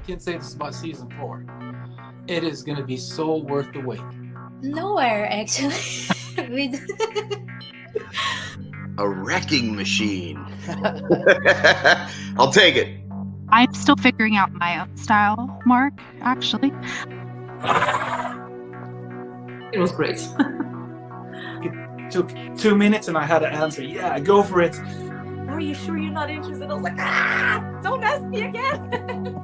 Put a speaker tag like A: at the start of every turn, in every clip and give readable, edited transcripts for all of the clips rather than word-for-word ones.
A: can say this about season 4. It is going to be so worth the wait.
B: Nowhere, actually.
C: A wrecking machine. I'll take it.
D: I'm still figuring out my own style, Mark, actually.
E: It was great.
A: It took 2 minutes and I had to answer, yeah, go for it.
E: Are you sure you're not interested? I was like, don't ask me again.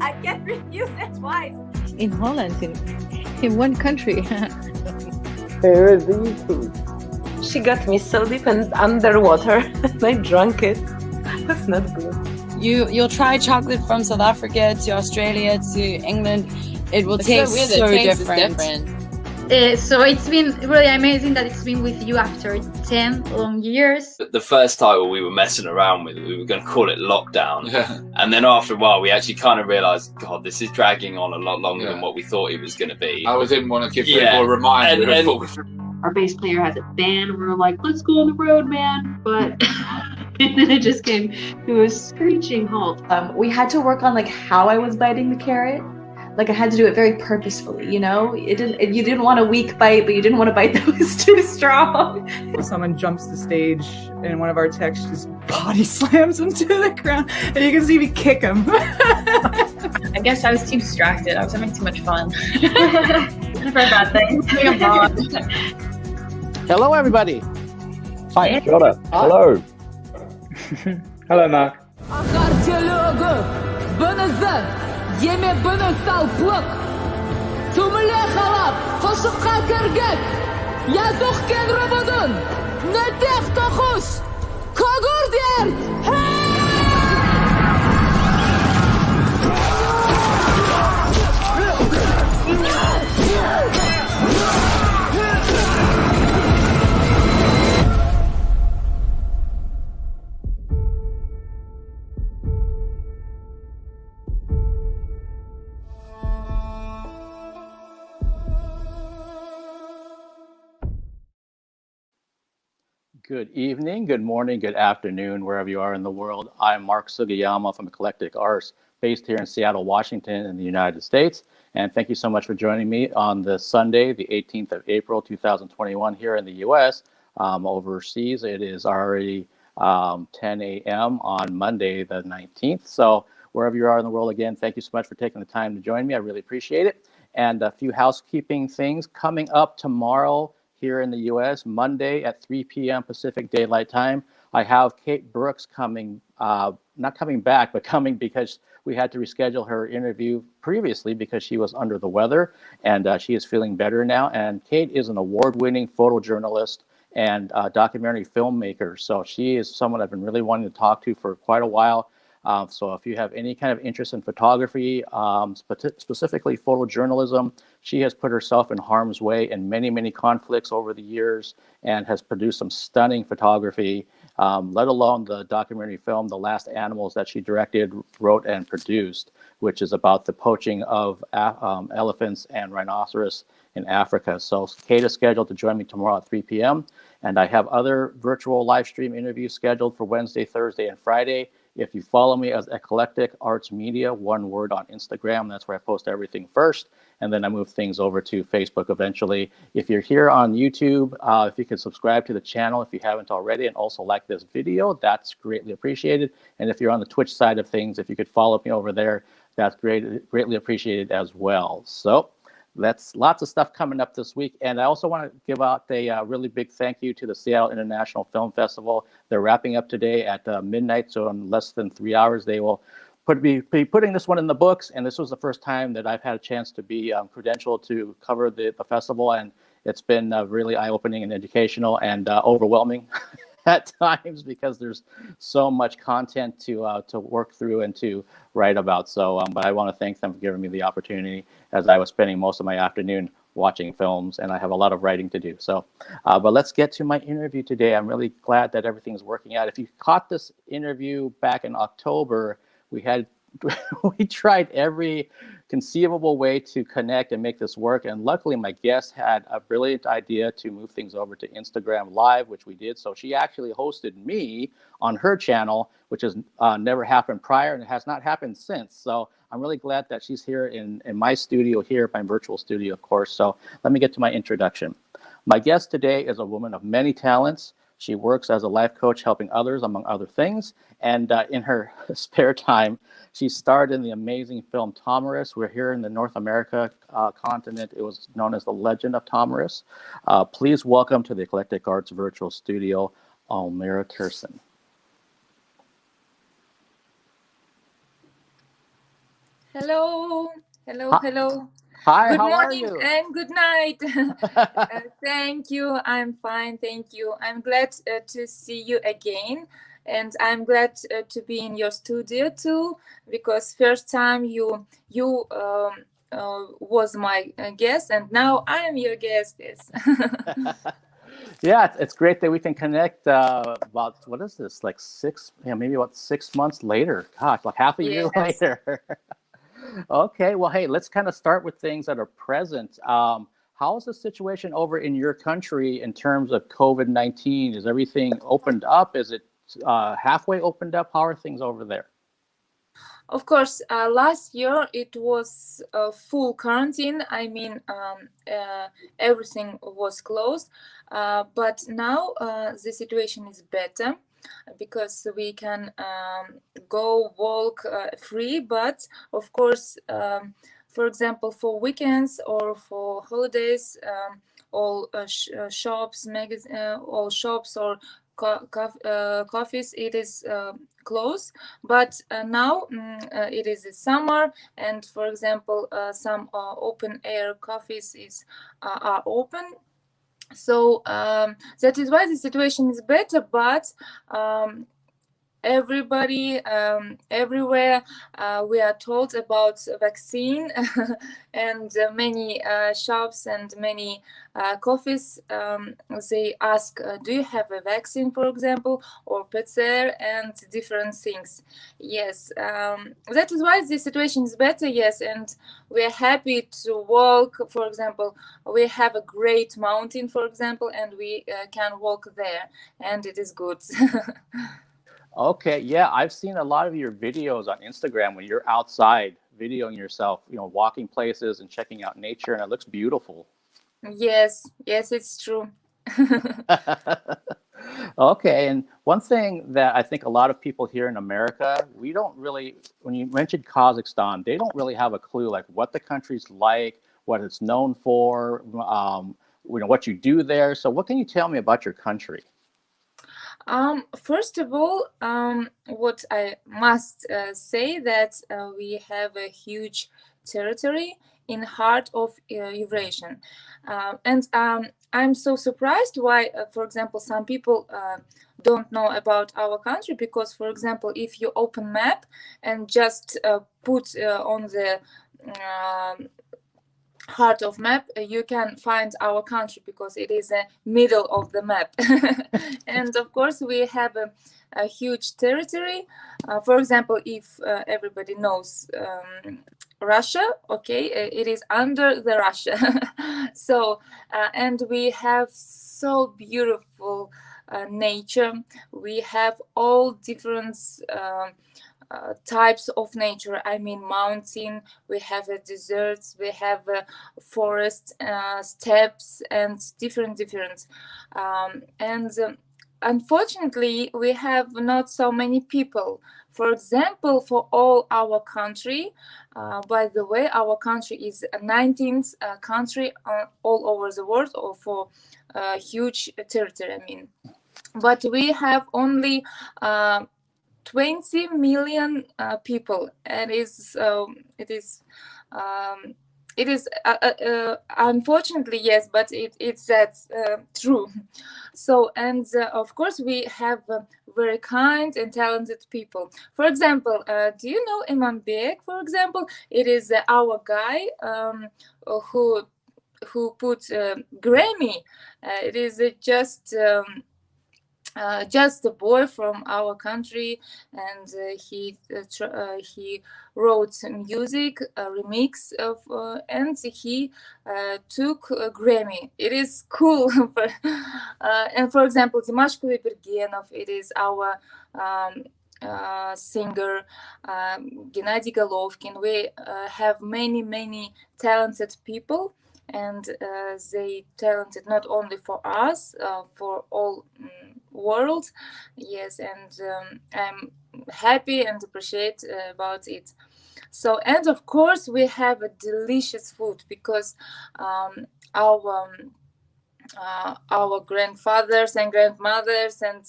E: I can't refuse that twice.
F: In Holland, in one country.
G: Where is the
H: She got me so deep and underwater and I drank it. That's not good.
I: You'll try chocolate from South Africa to Australia to England. It will taste so different.
B: So it's been really amazing that it's been with you after 10 long years.
J: The first title we were messing around with, we were going to call it Lockdown. And then after a while, we actually kind of realised, God, this is dragging on a lot longer than what we thought it was going to be.
K: I didn't want to give people a reminder.
E: Our bass player has a band, and we were like, let's go on the road, man. But and then it just came to a screeching halt.
L: We had to work on like how I was biting the carrot. Like I had to do it very purposefully, you know? You didn't want a weak bite, but you didn't want a bite that was too strong.
M: Someone jumps the stage and one of our techs just body slams him to the ground and you can see me kick him.
B: I guess I was too distracted. I was having too much fun. Never a bad thing.
N: Hello, everybody.
O: Hi, Jordan. Hello.
M: Hello, Mark.
P: Yemek buni salplık. Tümüle halap, fışıkka kirgek. Yazıq kenrabadın. Netek toxuş. Kogur dert.
N: Good evening, good morning, good afternoon, wherever you are in the world. I'm Mark Sugiyama from Eclectic Arts, based here in Seattle, Washington, in the United States. And thank you so much for joining me on this Sunday, the 18th of April, 2021, here in the U.S. Overseas, it is already 10 a.m. on Monday, the 19th. So wherever you are in the world, again, thank you so much for taking the time to join me. I really appreciate it. And a few housekeeping things coming up tomorrow here in the U.S., Monday at 3 p.m. Pacific Daylight Time. I have Kate Brooks coming, not coming back, but coming because we had to reschedule her interview previously because she was under the weather, and she is feeling better now. And Kate is an award-winning photojournalist and documentary filmmaker. So she is someone I've been really wanting to talk to for quite a while. So if you have any kind of interest in photography, specifically photojournalism, she has put herself in harm's way in many, many conflicts over the years and has produced some stunning photography, let alone the documentary film, The Last Animals, that she directed, wrote, and produced, which is about the poaching of elephants and rhinoceros in Africa. So Kate is scheduled to join me tomorrow at 3 p.m. And I have other virtual live stream interviews scheduled for Wednesday, Thursday, and Friday. If you follow me as Eclectic Arts Media, one word, on Instagram, that's where I post everything first. And then I move things over to Facebook eventually. If you're here on YouTube, if you could subscribe to the channel if you haven't already, and also like this video, that's greatly appreciated. And if you're on the Twitch side of things, if you could follow me over there, that's greatly appreciated as well. So that's lots of stuff coming up this week. And I also want to give out a really big thank you to the Seattle International Film Festival. They're wrapping up today at midnight, so in less than 3 hours, they will be putting this one in the books. And this was the first time that I've had a chance to be credentialed to cover the festival. And it's been really eye-opening and educational and overwhelming at times because there's so much content to work through and to write about. So, but I want to thank them for giving me the opportunity, as I was spending most of my afternoon watching films, and I have a lot of writing to do. So, but let's get to my interview today. I'm really glad that everything's working out. If you caught this interview back in October, we had we tried every conceivable way to connect and make this work. And luckily, my guest had a brilliant idea to move things over to Instagram Live, which we did. So she actually hosted me on her channel, which has never happened prior and it has not happened since. So I'm really glad that she's here in my studio here, my virtual studio, of course. So let me get to my introduction. My guest today is a woman of many talents. She works as a life coach, helping others, among other things. And in her spare time, she starred in the amazing film Tomiris. We're here in the North America continent. It was known as The Legend of Tomiris. Please welcome to the Eclectic Arts virtual studio, Almira Tursyn.
Q: Hello, hello.
N: Hi,
Q: good
N: how
Q: morning
N: are you?
Q: And good night. Thank you. I'm fine. Thank you. I'm glad to see you again. And I'm glad to be in your studio too, because first time you was my guest, and now I am your guest. Yes.
N: Yeah, it's great that we can connect about, what is this, like maybe about 6 months later. Gosh, like half a year later. Okay, well, hey, let's kind of start with things that are present. How is the situation over in your country in terms of COVID-19? Is everything opened up? Is it halfway opened up? How are things over there?
Q: Of course, last year it was full quarantine. I mean, everything was closed. But now the situation is better because we can go walk free. But of course, for example, for weekends or for holidays, all shops, all shops or coffees, it is closed. But now it is the summer, and for example, some open air coffees are open. So that is why the situation is better. But everybody, everywhere, we are told about vaccine, and many shops and many coffees, they ask, do you have a vaccine, for example, or PCR, and different things. Yes, that is why the situation is better. Yes, and we are happy to walk. For example, we have a great mountain, for example, and we can walk there, and it is good.
N: Okay, yeah, I've seen a lot of your videos on Instagram when you're outside videoing yourself, walking places and checking out nature, and it looks beautiful.
Q: Yes, it's true.
N: Okay, and one thing that I think a lot of people here in America, we don't really, when you mentioned Kazakhstan, they don't really have a clue like what the country's like, what it's known for, what you do there. So what can you tell me about your country?
Q: First of all, what I must say that we have a huge territory in heart of Eurasia, and I'm so surprised why, for example, some people don't know about our country, because, for example, if you open map and just put on the heart of map, you can find our country because it is a middle of the map. And of course we have a huge territory. For example, if everybody knows Russia, okay, it is under the Russia. So and we have so beautiful nature. We have all different types of nature. I mean, mountain, we have deserts, we have forests, steppes, and different. Unfortunately, we have not so many people. For example, for all our country, by the way, our country is a 19th country all over the world, or for huge territory, I mean. But we have only 20 million people, and it is unfortunately, yes, but it's that's true. So, and of course we have very kind and talented people. For example, do you know Imanbek? For example, it is our guy who put Grammy. It is just just a boy from our country, and he wrote some music, a remix of, and he took a Grammy. It is cool. And for example, Dimashko Bebergenov, it is our singer, Gennady Golovkin. We have many talented people, and they talented not only for us, for all world. Yes, and I'm happy and appreciate about it. So, and of course we have a delicious food, because our grandfathers and grandmothers, and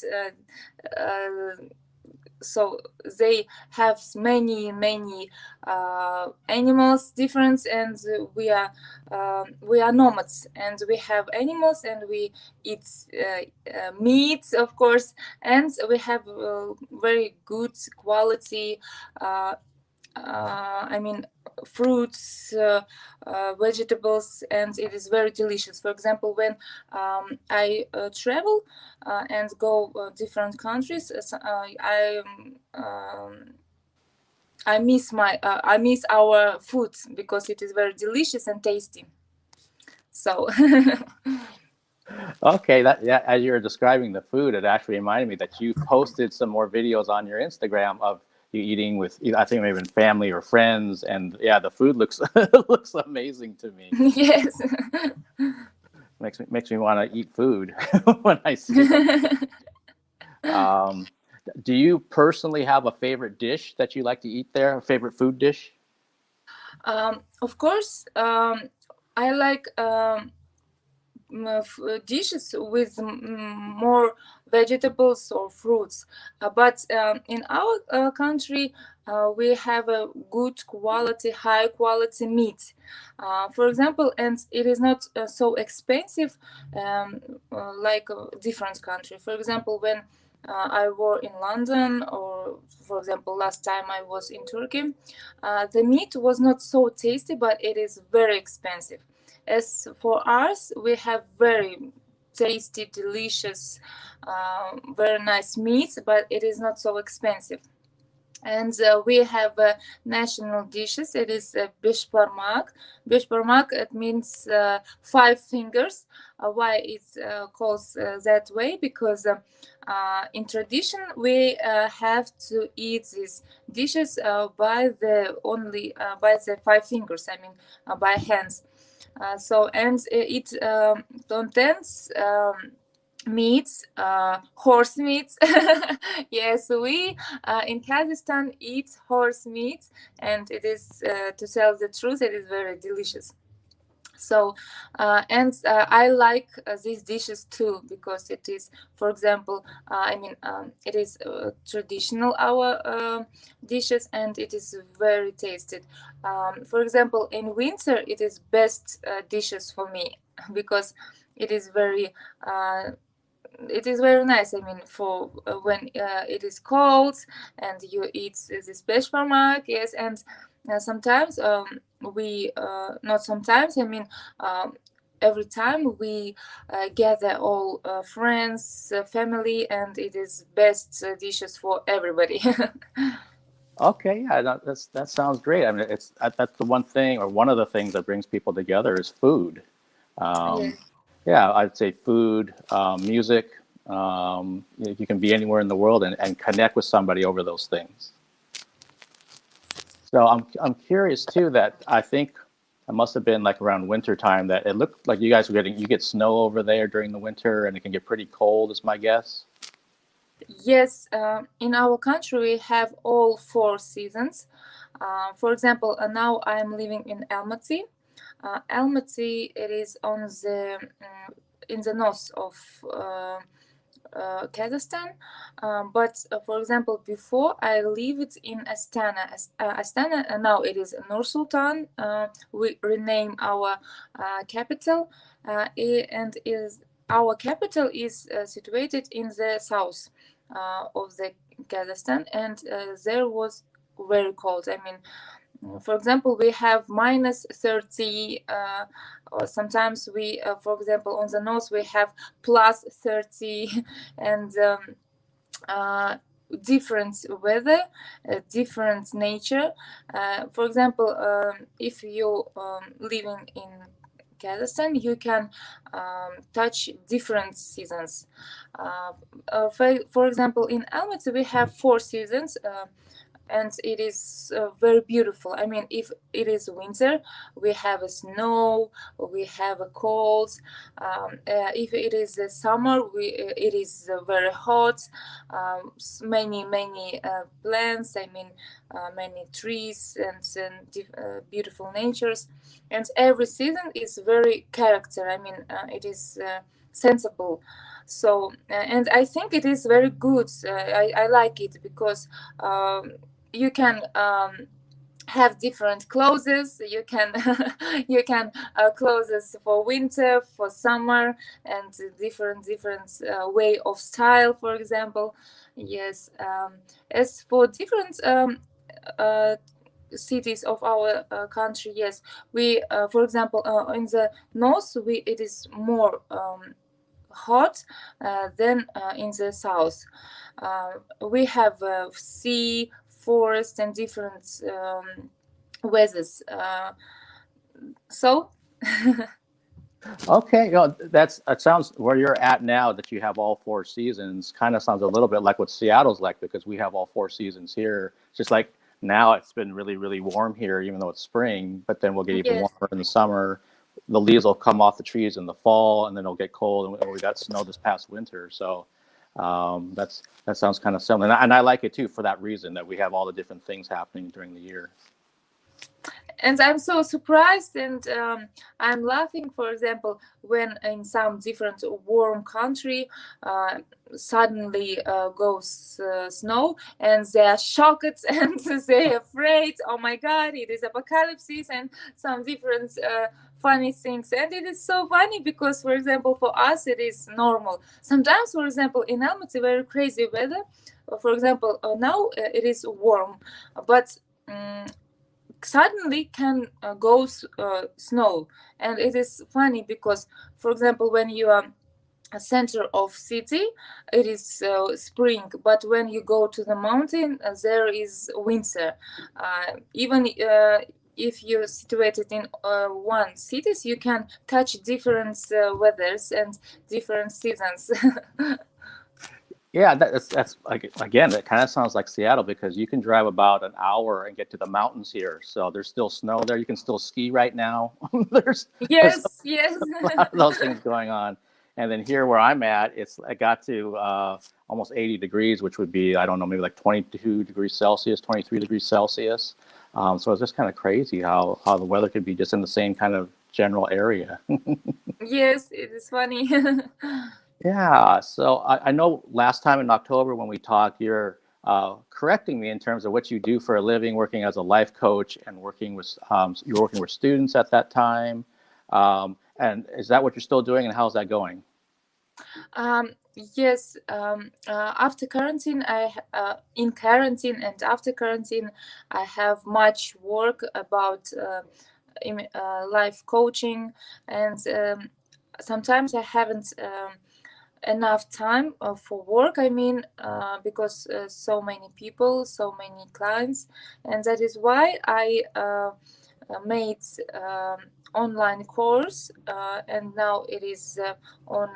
Q: so they have many animals different, and we are nomads, and we have animals, and we eat meat, of course, and we have very good quality I mean fruits, vegetables, and it is very delicious. For example, when I travel and go different countries, I miss our food, because it is very delicious and tasty. So
N: Okay, as you were describing the food, it actually reminded me that you posted some more videos on your Instagram of you eating with, I think, maybe family or friends, and yeah, the food looks looks amazing to me.
Q: Yes.
N: Makes me want to eat food when I see it. Do you personally have a favorite dish that you like to eat there? A favorite food dish?
Q: Of course, I like dishes with more vegetables or fruits, but in our country we have a good quality, high quality meat, for example, and it is not so expensive like a different country. For example, when I were in London, or for example last time I was in Turkey, the meat was not so tasty, but it is very expensive. As for us, we have very tasty, delicious, very nice meats, but it is not so expensive. And we have national dishes. It is beshparmak. Beshparmak, it means 5 fingers. Why it's called that way? Because in tradition we have to eat these dishes by the 5 fingers. I mean, by hands. So, and it contains meats, horse meats. Yes, we in Kazakhstan eat horse meat, and it is, to tell the truth, it is very delicious. So, and I like these dishes too, because it is, for example, it is traditional, our dishes, and it is very tasty. For example, in winter, it is best dishes for me, because it is very nice. I mean, for when it is cold and you eat this beshparmak, yes, and sometimes we not sometimes, I mean every time we gather all friends, family, and it is best dishes for everybody.
N: Okay, yeah, that sounds great. I mean, that's the one thing, or one of the things that brings people together is food. Yeah, I'd say food, music. You can be anywhere in the world and connect with somebody over those things. So I'm curious too, that I think it must have been like around winter time that it looked like you guys were you get snow over there during the winter, and it can get pretty cold, is my guess.
Q: Yes, in our country we have all 4 seasons. For example, now I'm living in Almaty. Almaty, it is on the in the north of Kazakhstan, but for example, before I lived in Astana. Astana, now it is Nur Sultan. We rename our capital, and our capital is situated in the south of the Kazakhstan, and there was very cold. I mean, for example, we have minus 30, or sometimes we, for example, on the north we have plus 30, and different weather, different nature. For example, if you living in Kazakhstan, you can touch different seasons. For example, in Almaty we have 4 seasons. And it is very beautiful. I mean, if it is winter, we have a snow, we have a cold. If it is summer, it is very hot. Many plants. I mean, many trees and beautiful natures. And every season is very character. I mean, it is sensible. So, and I think it is very good. I like it because you can have different clothes. You can clothes for winter, for summer, and different way of style. For example, yes. As for different cities of our country, yes, we for example in the north it is more hot than in the south. We have sea, forest, and different weathers. So.
N: Okay, that sounds where you're at now. That you have all 4 seasons kind of sounds a little bit like what Seattle's like, because we have all 4 seasons here. Just like now, it's been really warm here, even though it's spring. But then we'll get even warmer in the summer. The leaves will come off the trees in the fall, and then it'll get cold. And we got snow this past winter, so that sounds kind of similar. And I like it too for that reason, that we have all the different things happening during the year.
Q: And I'm so surprised, and I'm laughing, for example, when in some different warm country suddenly goes snow, and they are shocked and they're afraid. Oh my God, it is apocalypse, and some different funny things. And it is so funny because, for example, for us it is normal. Sometimes, for example, in Almaty, very crazy weather. For example, now it is warm, but suddenly can go snow. And it is funny because, for example, when you are a center of city, it is spring, but when you go to the mountain, there is winter. Even if you're situated in one cities, you can touch different weathers and different seasons.
N: Yeah, that's like, again, it kind of sounds like Seattle, because you can drive about an hour and get to the mountains here. So there's still snow there. You can still ski right now. there's
Q: yes.
N: a lot of those things going on. And then here where I'm at, I got to almost 80 degrees, which would be, I don't know, maybe like 22 degrees Celsius, 23 degrees Celsius. So it's just kind of crazy how the weather could be just in the same kind of general area.
Q: Yes, it is funny.
N: Yeah, so I know last time in October when we talked, you're correcting me in terms of what you do for a living, working as a life coach and working with you're working with students at that time. And is that what you're still doing, and how's that going?
Q: Yes, after quarantine, in quarantine and after quarantine, I have much work about life coaching, and sometimes I haven't enough time for work. I mean, because so many people, so many clients, and that is why I made online course, and now it is on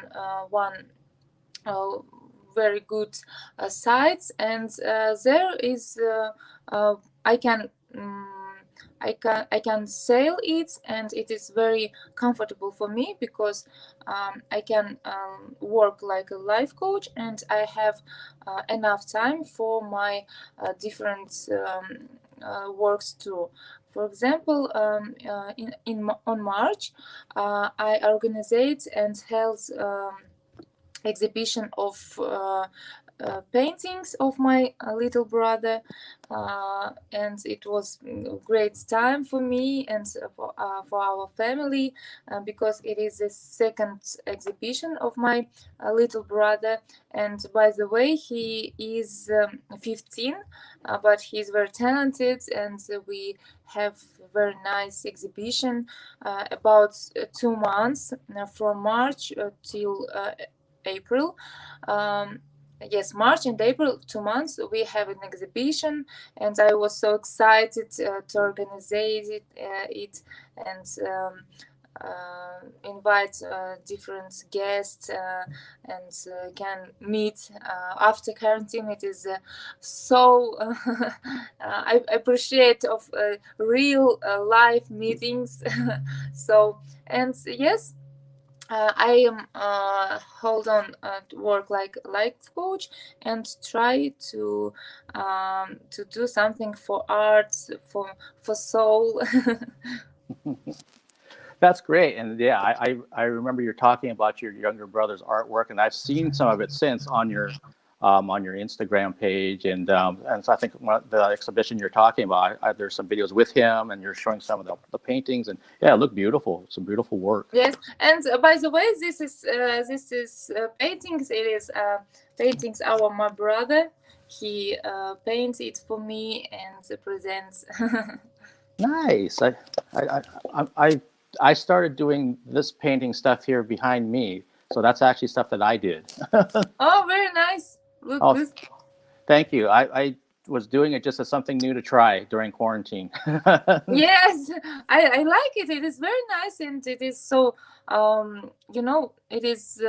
Q: one very good sites, and there is I can sell it, and it is very comfortable for me because I can work like a life coach, and I have enough time for my different works too. For example, on March, I organized and held exhibition of paintings of my little brother, and it was a great time for me and for our family, because it is the second exhibition of my little brother. And by the way, he is 15, but he's very talented, and we have very nice exhibition about 2 months, from March till April. Yes, March and April, 2 months, we have an exhibition, and I was so excited to organize it and invite different guests and can meet after quarantine. It is so I appreciate of real live meetings. So, and yes, I am hold on to work like life coach and try to do something for arts, for soul.
N: That's great. And yeah, I remember you're talking about your younger brother's artwork, and I've seen some of it since on your Instagram page. And so I think the exhibition you're talking about, there's some videos with him, and you're showing some of the paintings, and yeah, it looked beautiful. Some beautiful work.
Q: Yes, and by the way, this is paintings. It is paintings our my brother. He paints it for me and presents.
N: Nice. I started doing this painting stuff here behind me, so that's actually stuff that I did.
Q: Oh, very nice. Look,
N: oh,
Q: this.
N: Thank you. I was doing it just as something new to try during quarantine.
Q: Yes, I like it. It is very nice, and it is so you know, it is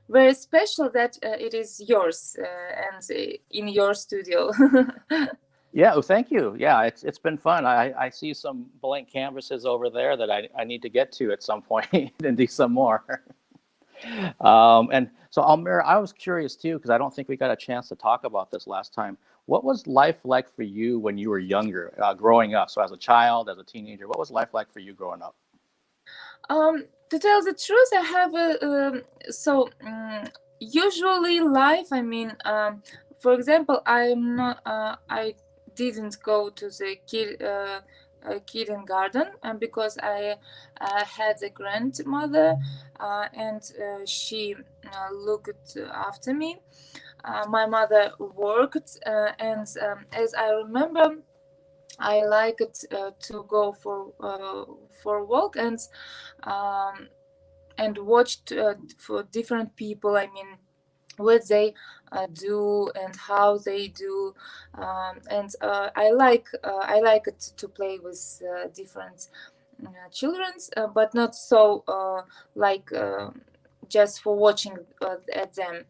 Q: very special that it is yours and in your studio.
N: Yeah, well, thank you. Yeah, it's been fun. I see some blank canvases over there that I need to get to at some point and do some more. And so, Almira, I was curious too, because I don't think we got a chance to talk about this last time. What was life like for you when you were younger, growing up? So as a child, as a teenager, what was life like for you growing up?
Q: To tell the truth, I have usually life. I mean, for example, I'm not. I didn't go to the kindergarten because I had a grandmother and she looked after me. My mother worked and as I remember, I liked to go for a walk and watched for different people. I mean, what they do and how they do, and I like it to play with different children, but not so like just for watching at them.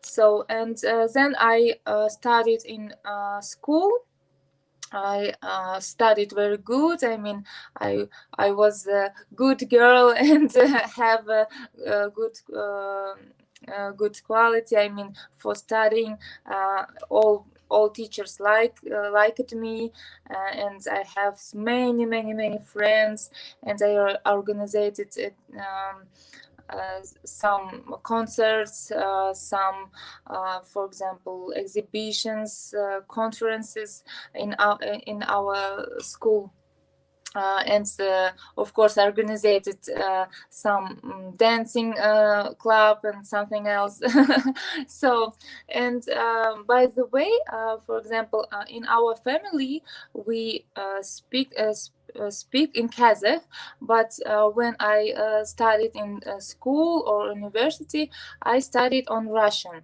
Q: So, and then I studied in school. I studied very good. I mean, I was a good girl and have a good quality. I mean, for studying, all teachers liked me, and I have many friends, and I organized some concerts, some, for example, exhibitions, conferences in our school. And of course, I organized some dancing club and something else. So, and by the way, for example, in our family, we speak in Kazakh, but when I studied in school or university, I studied on Russian.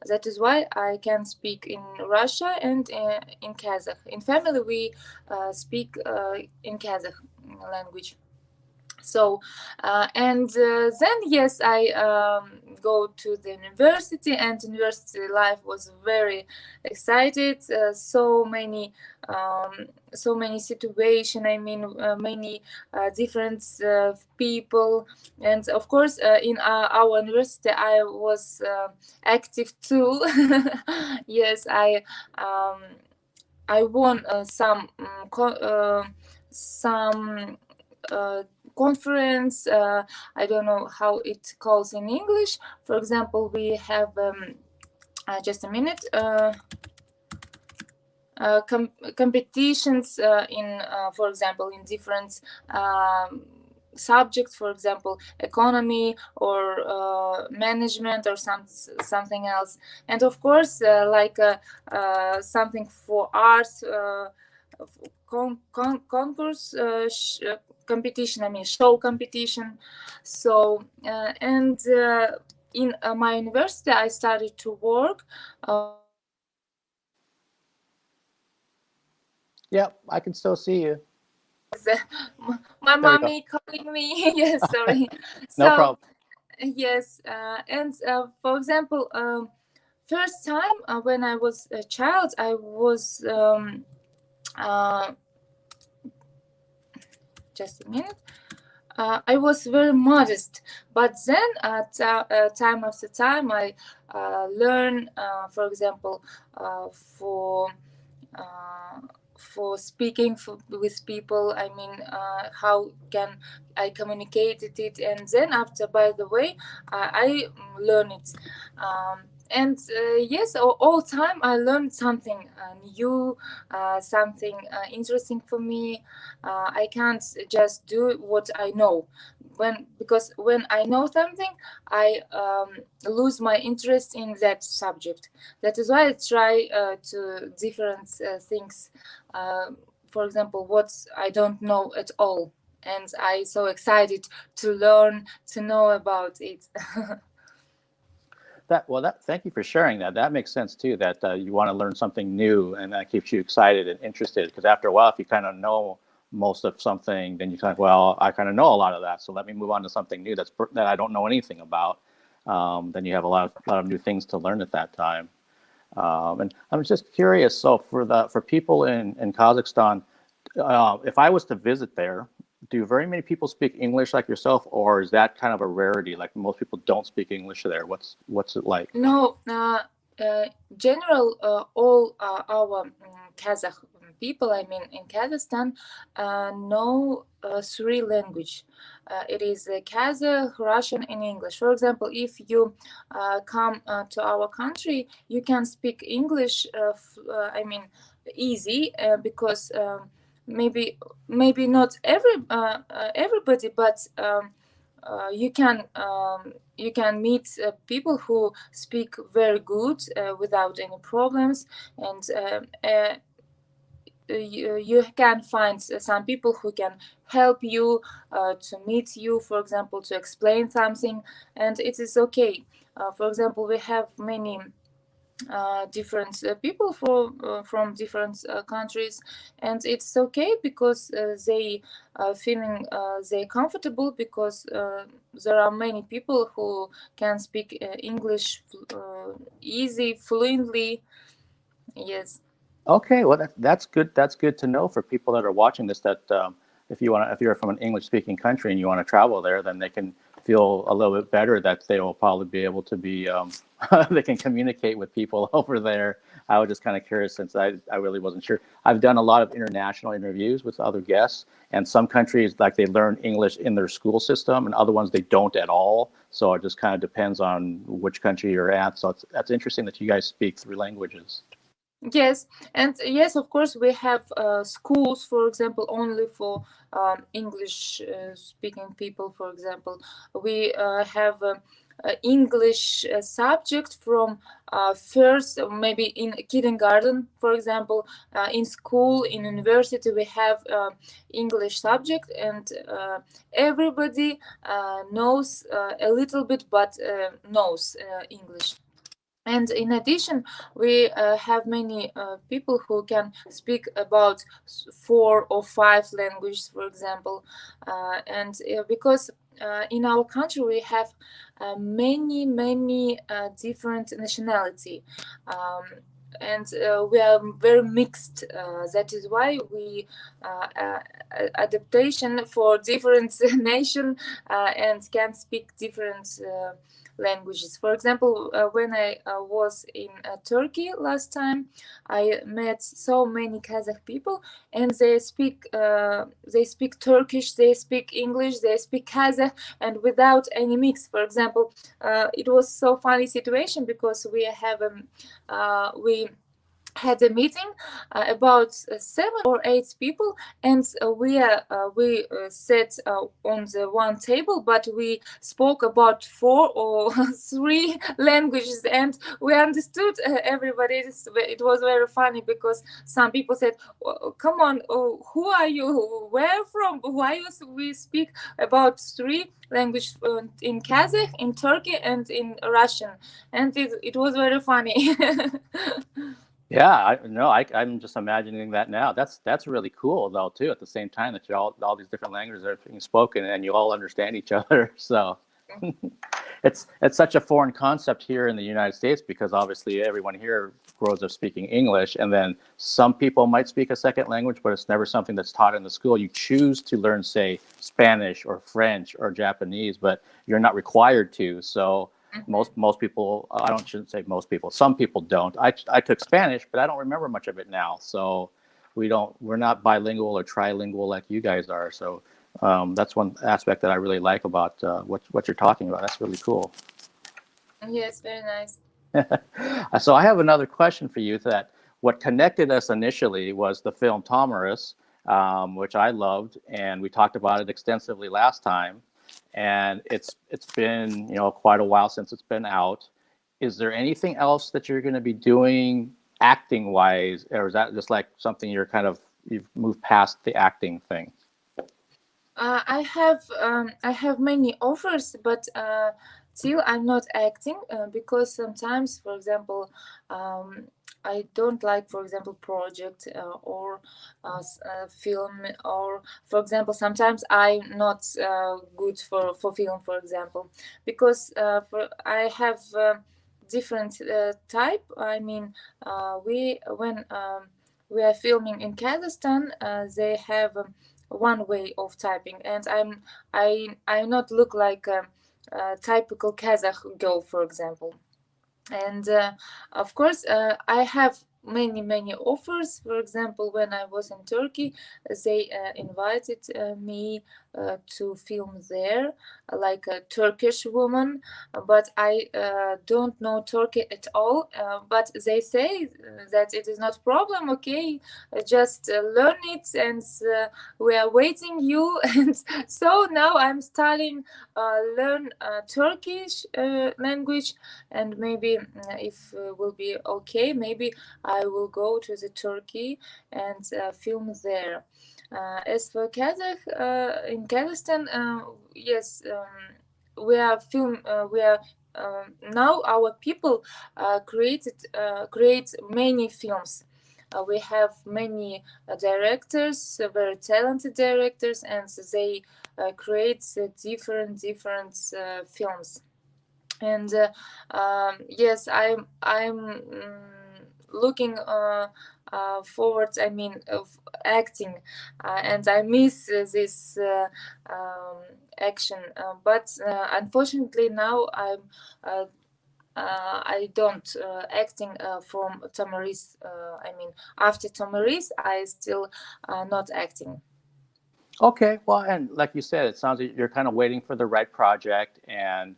Q: That is why I can speak in Russia and in Kazakh. In family, we speak in Kazakh language. So, and then, yes, I go to the university, and university life was very excited. So many situations. I mean, many different people, and of course, in our university, I was active too. Yes, I won some conference. I don't know how it calls in English. For example, we have just a minute. Competitions in, for example, in different subjects, for example, economy or management or something else, and of course, like something for arts, concourse, competition. I mean, show competition. So and in my university, I started to work.
N: Yep, I can still see you.
Q: My mommy calling me. Yes, sorry.
N: No problem.
Q: Yes, and for example, first time when I was a child, I was just a minute. I was very modest, but then time after time, I learn, for example, for speaking with people. I mean, how can I communicate it? And then after, by the way, I learn it. And yes, all time I learned something new, something interesting for me. I can't just do what I know. Because when I know something, I lose my interest in that subject. That is why I try to different things. For example, what I don't know at all, and I so excited to learn, to know about it.
N: Thank you for sharing that. That makes sense too, that you want to learn something new, and that keeps you excited and interested. Because after a while, if you kind of know most of something, then you kind of, well, I kind of know a lot of that, so let me move on to something new that I don't know anything about. Then you have a lot of new things to learn at that time. And I'm just curious. So for people in Kazakhstan, if I was to visit there, do very many people speak English like yourself, or is that kind of a rarity? Like most people don't speak English there. What's it like?
Q: No, general, all our Kazakh people, I mean, in Kazakhstan, know three languages. It is Kazakh, Russian, and English. For example, if you come to our country, you can speak English. I mean, easy because maybe not everybody, but you can meet people who speak very good without any problems, and you can find some people who can help you to meet you, for example, to explain something, and it is okay. For example, we have many different people from different countries, and it's okay because they feeling they comfortable, because there are many people who can speak English easy, fluently. Yes.
N: Okay, well that's good. That's good to know for people that are watching this. That if you're from an English-speaking country and you want to travel there, then they can feel a little bit better that they will probably be able to be they can communicate with people over there. I was just kind of curious, since I really wasn't sure. I've done a lot of international interviews with other guests, and some countries, like, they learn English in their school system, and other ones they don't at all. So it just kind of depends on which country you're at. So that's interesting that you guys speak three languages.
Q: Yes, and yes, of course, we have schools, for example, only for English-speaking people. For example, we have English subject from first, maybe in kindergarten, for example. In school, in university, we have English subject, and everybody knows a little bit, but knows English. And in addition, we have many people who can speak about 4 or 5 languages, for example. And because in our country we have many different nationality. And we are very mixed. That is why we adaptation for different nation and can speak different languages. For example, when I was in Turkey last time, I met so many Kazakh people, and they speak Turkish, they speak English, they speak Kazakh, and without any mix. For example, it was so funny situation because we had a meeting about 7 or 8 people, and we sat on the one table, but we spoke about 4 or 3 languages, and we understood everybody. It was very funny because some people said, come on, who are you, where from, why we speak about 3 languages in Kazakh, in Turkey, and in Russian, and it was very funny.
N: Yeah, I'm just imagining that now. That's really cool though too. At the same time that all these different languages are being spoken and you all understand each other. So it's such a foreign concept here in the United States because obviously everyone here grows up speaking English, and then some people might speak a second language, but it's never something that's taught in the school. You choose to learn, say, Spanish or French or Japanese, but you're not required to. So most people, shouldn't say most people, some people don't. I took Spanish, but I don't remember much of it now. So we're not bilingual or trilingual like you guys are. So that's one aspect that I really like about what you're talking about. That's really cool.
Q: Yes, very nice.
N: So I have another question for you. That what connected us initially was the film Tomiris, which I loved, and we talked about it extensively last time. And it's been quite a while since it's been out. Is there anything else that you're going to be doing acting wise, or is that just like something you've moved past the acting thing?
Q: I have many offers, but still I'm not acting because sometimes, for example, I don't like, for example, project or film, or for example, sometimes I'm not good for film, for example, because I have different type. I mean, when we are filming in Kazakhstan, they have one way of typing, and I not look like a typical Kazakh girl, for example. And of course, I have many offers. For example, when I was in Turkey, they invited me to film there, like a Turkish woman, but I don't know Turkey at all. But they say that it is not problem. Okay, just learn it, and we are waiting you. And so now I'm studying learn Turkish language, and maybe if will be okay, maybe I will go to the Turkey and film there. As for Kazakh, in Kazakhstan, yes, we are now our people create many films. We have many directors, very talented directors, and they create different films. And yes, I'm looking forward, I mean, of acting, and I miss this action, but unfortunately now I don't acting from Tomiris. I mean, after Tomiris, I still not acting.
N: Okay, well, and like you said, it sounds like you're kind of waiting for the right project and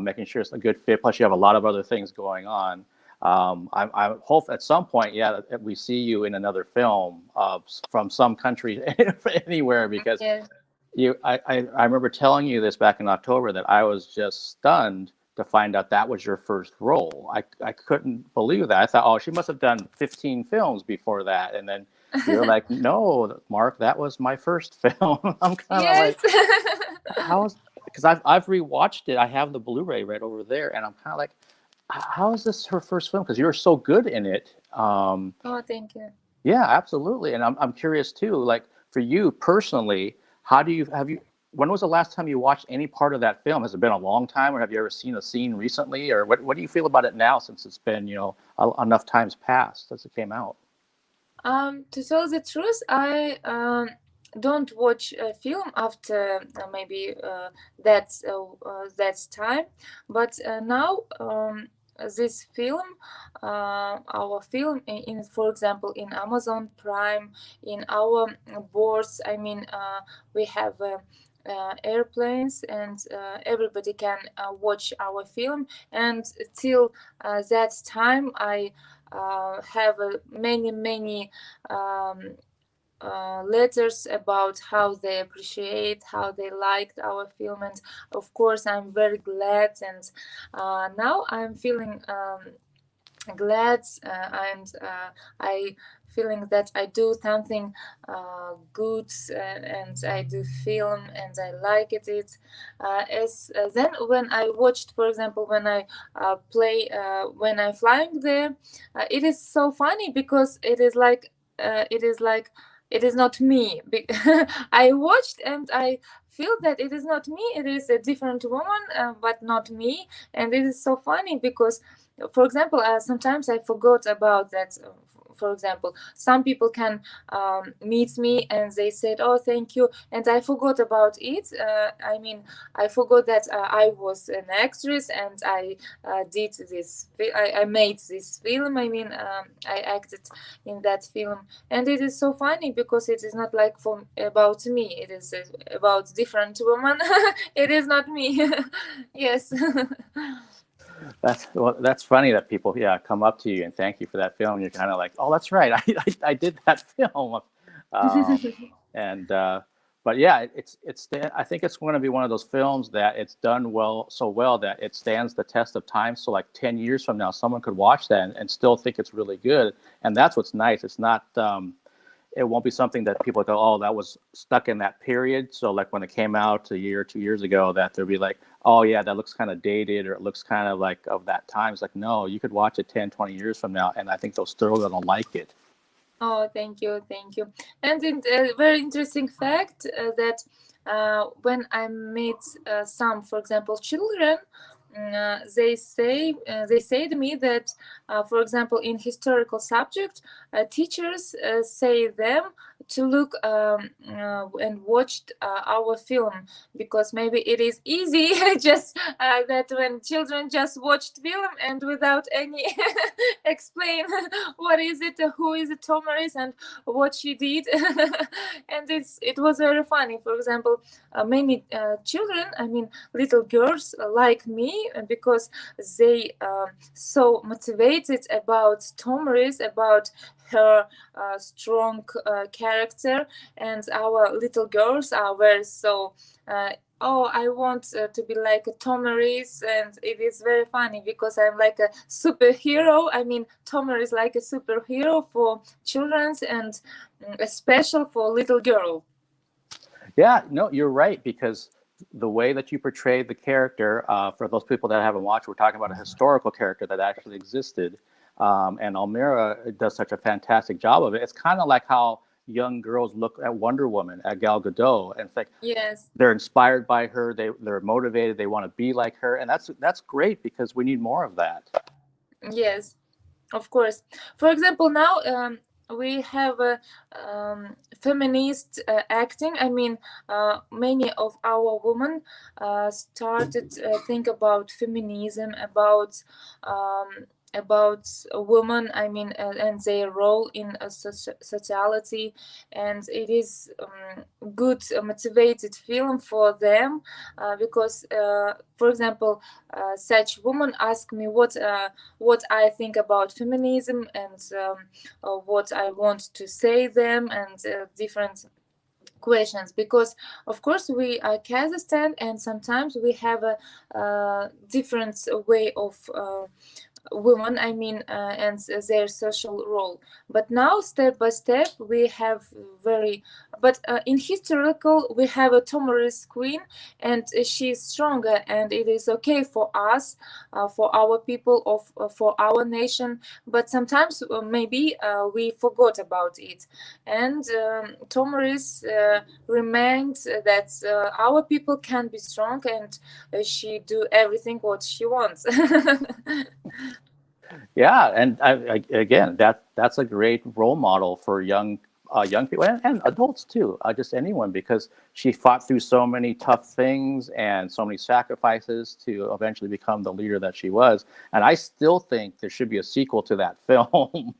N: making sure it's a good fit. Plus, you have a lot of other things going on. I hope at some point, that we see you in another film from some country, anywhere, because I remember telling you this back in October that I was just stunned to find out that was your first role. I couldn't believe that. I thought, oh, she must have done 15 films before that, and then you're like, no, Mark, that was my first film. I'm kind of like, because I've rewatched it. I have the Blu-ray right over there, and I'm kind of like, how is this her first film? Because you're so good in it.
Q: Oh, thank you.
N: Yeah, absolutely. And I'm curious too, like for you personally, when was the last time you watched any part of that film? Has it been a long time, or have you ever seen a scene recently, or what do you feel about it now since it's been, enough times passed since it came out?
Q: To tell the truth, don't watch a film after maybe that's time, but now this film, our film in, for example, in Amazon Prime, in our boards, I mean, we have airplanes, and everybody can watch our film, and till that time I have many letters about how they appreciate, how they liked our film, and of course I'm very glad, and now I'm feeling glad, and I feeling that I do something good, and I do film and I like it. As then when I watched, for example, when I play, when I'm flying there, it is so funny because it is like it is not me. I watched and I feel that it is not me. It is a different woman, but not me. And it is so funny because, for example, sometimes I forgot about that. For example, some people can meet me and they said, "Oh, thank you," and I forgot about it. I mean, I forgot that I was an actress and I did this. I made this film. I mean, I acted in that film, and it is so funny because it is not like about me. It is about different woman. It is not me. Yes.
N: That's funny that people come up to you and thank you for that film. You're kind of like, oh, that's right, I did that film, but yeah, I think it's going to be one of those films that it's done so well that it stands the test of time. So like 10 years from now, someone could watch that and still think it's really good, and that's what's nice. It's not. It won't be something that people go, oh, that was stuck in that period. So like when it came out a year or 2 years ago, that they'll be like, oh yeah, that looks kind of dated, or it looks kind of like of that time. It's like, no, you could watch it 10, 20 years from now, and I think they'll still gonna like it.
Q: Oh, thank you. And a very interesting fact that when I meet some, for example, children, they say to me that, for example, in historical subject, teachers say them to look and watch our film because maybe it is easy just that when children just watched film and without any explain what is it, who is it, Tomiris, and what she did. And it was very funny. For example, many children, I mean little girls like me because they so motivated about Tomiris, about her strong character, and our little girls are very so oh, I want to be like a Tomiris, and it is very funny because I'm like a superhero. I mean, Tomiris is like a superhero for children and special for little girl.
N: Yeah, no, you're right, because the way that you portrayed the character, for those people that haven't watched, we're talking about a historical character that actually existed. And Almira does such a fantastic job of it. It's kind of like how young girls look at Wonder Woman, at Gal Gadot, and it's like,
Q: yes,
N: they're inspired by her, they're motivated, they want to be like her, and that's great because we need more of that.
Q: Yes, of course. For example, now we have a feminist acting. I mean, many of our women started think about feminism, about women, I mean, and their role in sociality, and it is good motivated film for them because, for example, such women ask me what I think about feminism and what I want to say them, and different questions, because of course we are Kazakhstan and sometimes we have a different way of women, I mean, and their social role. But now, step by step, we have in historical, we have a Tomiris queen, and she is stronger, and it is okay for us, for our people, for our nation. But sometimes maybe we forgot about it, and Tomiris reminds that our people can be strong, and she do everything what she wants.
N: Yeah, and again, that's a great role model for young young people and adults too, just anyone, because she fought through so many tough things and so many sacrifices to eventually become the leader that she was. And I still think there should be a sequel to that film.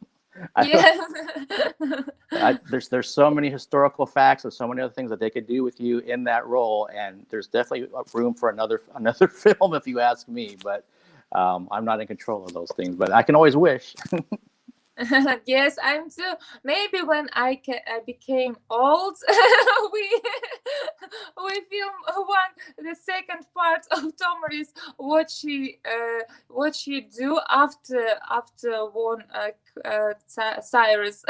N: There's so many historical facts and so many other things that they could do with you in that role, and there's definitely room for another film if you ask me. But I'm not in control of those things, but I can always wish.
Q: Yes, I'm too. Maybe when I became old, we film the second part of Tomiris, what she do after won Cyrus.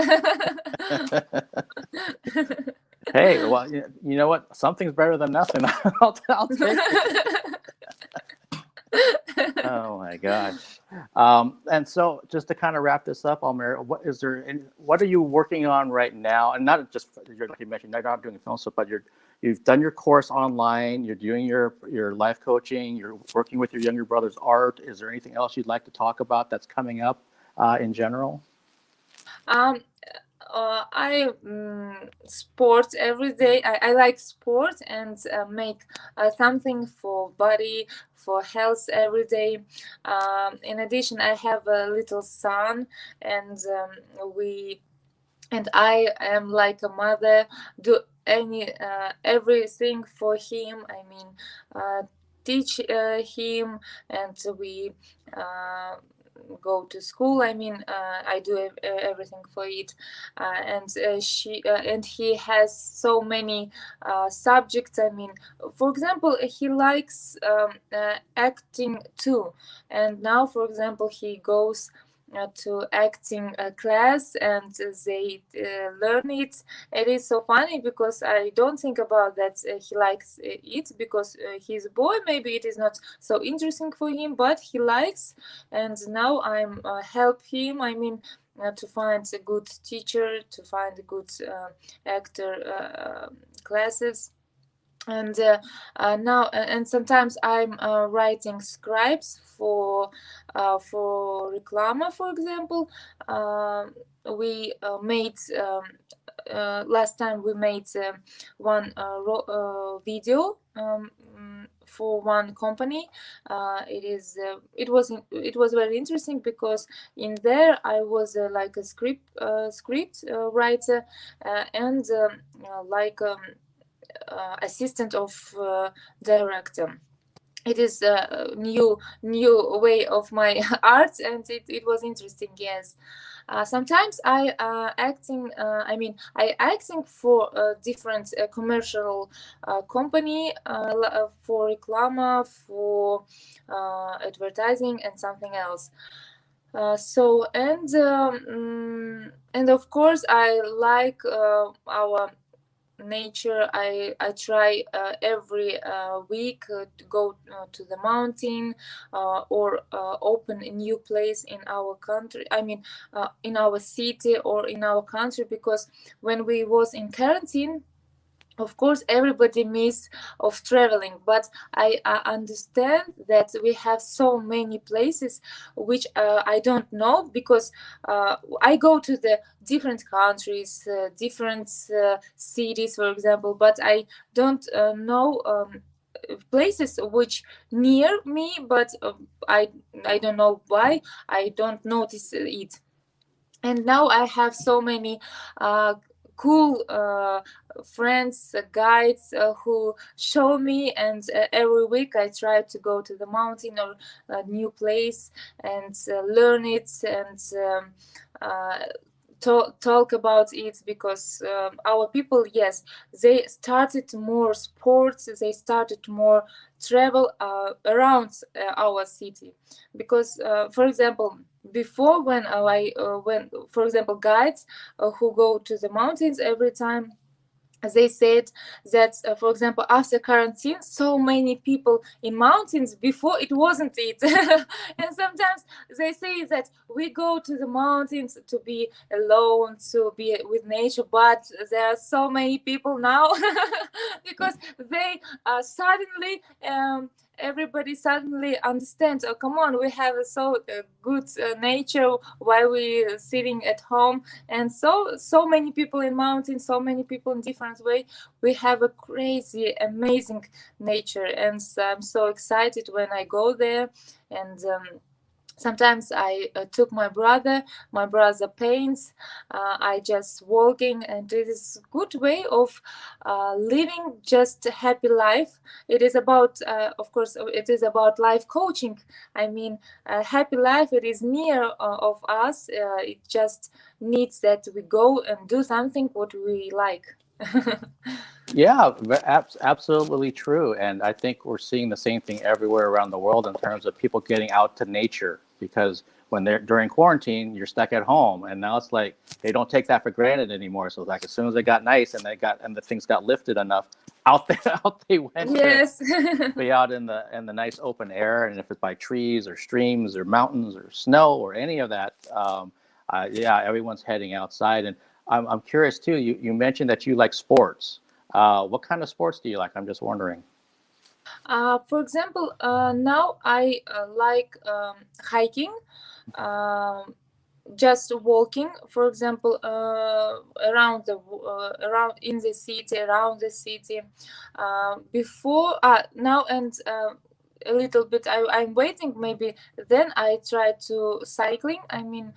N: Hey, well, you know what? Something's better than nothing. I'll take it. Oh my gosh. And so just to kind of wrap this up, Almira, what are you working on right now? And not just, like you mentioned, you're not doing film stuff, but you've done your course online, you're doing your life coaching, you're working with your younger brother's art. Is there anything else you'd like to talk about that's coming up in general?
Q: I sport every day. I like sport and make something for body, for health every day. In addition, I have a little son, and I am like a mother. Do everything for him. I mean, teach him, and we go to school. I mean, I do everything for it, and he has so many subjects. I mean, for example, he likes acting too, and now, for example, he goes to acting class, and they learn it. It is so funny because I don't think about that he likes it, because he's a boy. Maybe it is not so interesting for him, but he likes, and now I'm help him. I mean, to find a good teacher, to find a good actor classes. And now, and sometimes I'm writing scripts for Reclama, for example. We made last time we made one video for one company. It was very interesting because in there I was like a script writer and like assistant of director. It is a new way of my art, and it was interesting. Yes. Sometimes I acting. I acting for different commercial company, for Reclama, for advertising, and something else. And of course I like our nature. I try every week to go to the mountain or open a new place in our country. I mean, in our city or in our country, because when we was in quarantine, of course, everybody miss of traveling, but I understand that we have so many places which I don't know, because I go to the different countries, different cities, for example, but I don't know places which near me, but I don't know why I don't notice it. And now I have so many cool friends, guides who show me, and every week I try to go to the mountain or a new place and learn it and talk about it, because our people, yes, they started more sports, they started more travel around our city, because for example, before when for example, guides who go to the mountains every time, they said that, for example, after quarantine, so many people in mountains, before it wasn't it. And sometimes they say that we go to the mountains to be alone, to be with nature, but there are so many people now because they suddenly everybody suddenly understands, oh, come on, we have a so good nature while we sitting at home, and so many people in mountains, so many people in different way. We have a crazy, amazing nature, and I'm so excited when I go there. And sometimes I took my brother paints, I just walking, and it is a good way of living just a happy life. It is about, of course, it is about life coaching. I mean, a happy life, it is near of us. It just needs that we go and do something what we like.
N: Yeah, absolutely true. And I think we're seeing the same thing everywhere around the world in terms of people getting out to nature, because when they're during quarantine, you're stuck at home, and now it's like they don't take that for granted anymore. So like as soon as they got nice and the things got lifted enough, out they went.
Q: Yes.
N: To be out in the nice open air, and if it's by trees or streams or mountains or snow or any of that, yeah, everyone's heading outside. And I'm curious too. You mentioned that you like sports. What kind of sports do you like? I'm just wondering.
Q: For example, now I like hiking, just walking. For example, around in the city, around the city. Before now and a little bit, I'm waiting. Maybe then I try to cycling. I mean.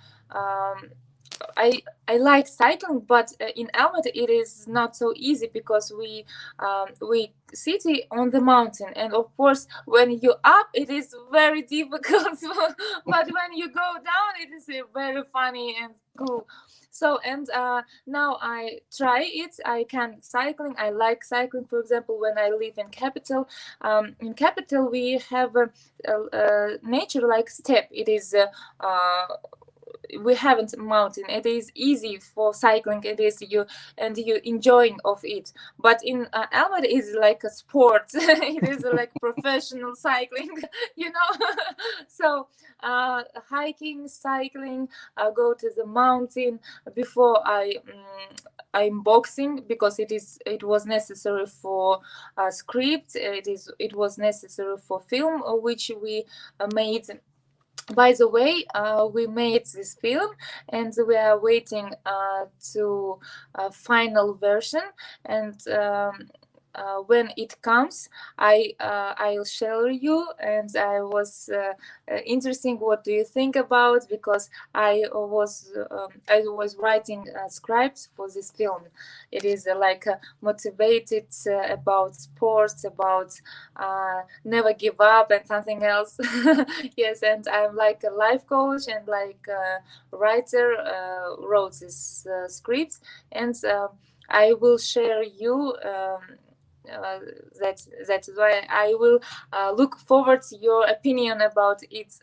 Q: I like cycling, but in Almaty it is not so easy because we city on the mountain, and of course when you up it is very difficult. But when you go down, it is very funny and cool. So and now I try it. I can cycling. I like cycling. For example, when I live in capital, we have a nature like steppe. It is. We haven't mountain. It is easy for cycling. It is you enjoying of it. But in Almaty is like a sport. It is like professional cycling, you know. So hiking, cycling, go to the mountain. Before I'm boxing because it was necessary for script. It was necessary for film, which we made. By the way, we made this film, and we are waiting to final version. And when it comes, I'll share you. And I was interesting. What do you think about? Because I was writing scripts for this film. It is like motivated about sports, about never give up, and something else. Yes, and I'm like a life coach and like a writer. Wrote this script, and I will share you. That's why I will look forward to your opinion about it.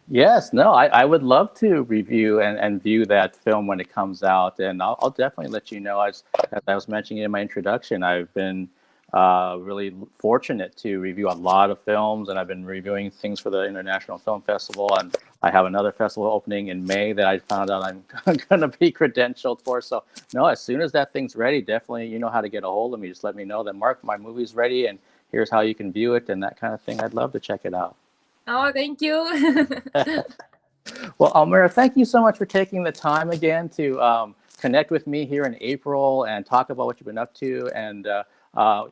N: Yes, no, I would love to review and view that film when it comes out, and I'll definitely let you know. As I was mentioning in my introduction, I've been really fortunate to review a lot of films, and I've been reviewing things for the International Film Festival, and I have another festival opening in May that I found out I'm going to be credentialed for. So no, as soon as that thing's ready, definitely you know how to get a hold of me. Just let me know that, Mark, my movie's ready, and here's how you can view it and that kind of thing. I'd love to check it out.
Q: Oh, thank you.
N: Well, Almira, thank you so much for taking the time again to connect with me here in April and talk about what you've been up to. And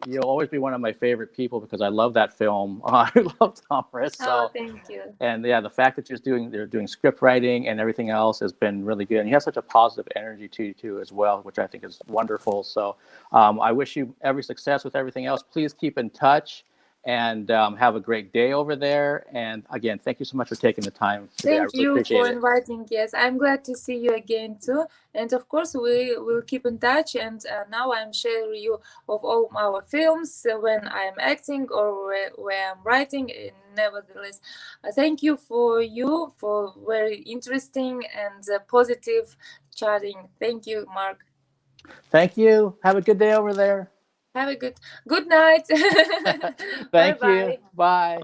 N: you'll always be one of my favorite people because I love that film. I love Tomiris. So,
Q: thank you.
N: And yeah, the fact that they're doing script writing and everything else has been really good. And you have such a positive energy to you too as well, which I think is wonderful. So I wish you every success with everything else. Please keep in touch. And have a great day over there. And again, thank you so much for taking the time today.
Q: Thank you for inviting. Yes, I'm glad to see you again too. And of course, we will keep in touch. And now I'm sharing you of all our films when I'm acting or where I'm writing. Nevertheless, thank you for very interesting and positive chatting. Thank you, Mark.
N: Thank you. Have a good day over there.
Q: Have a good night.
N: Thank you. Bye.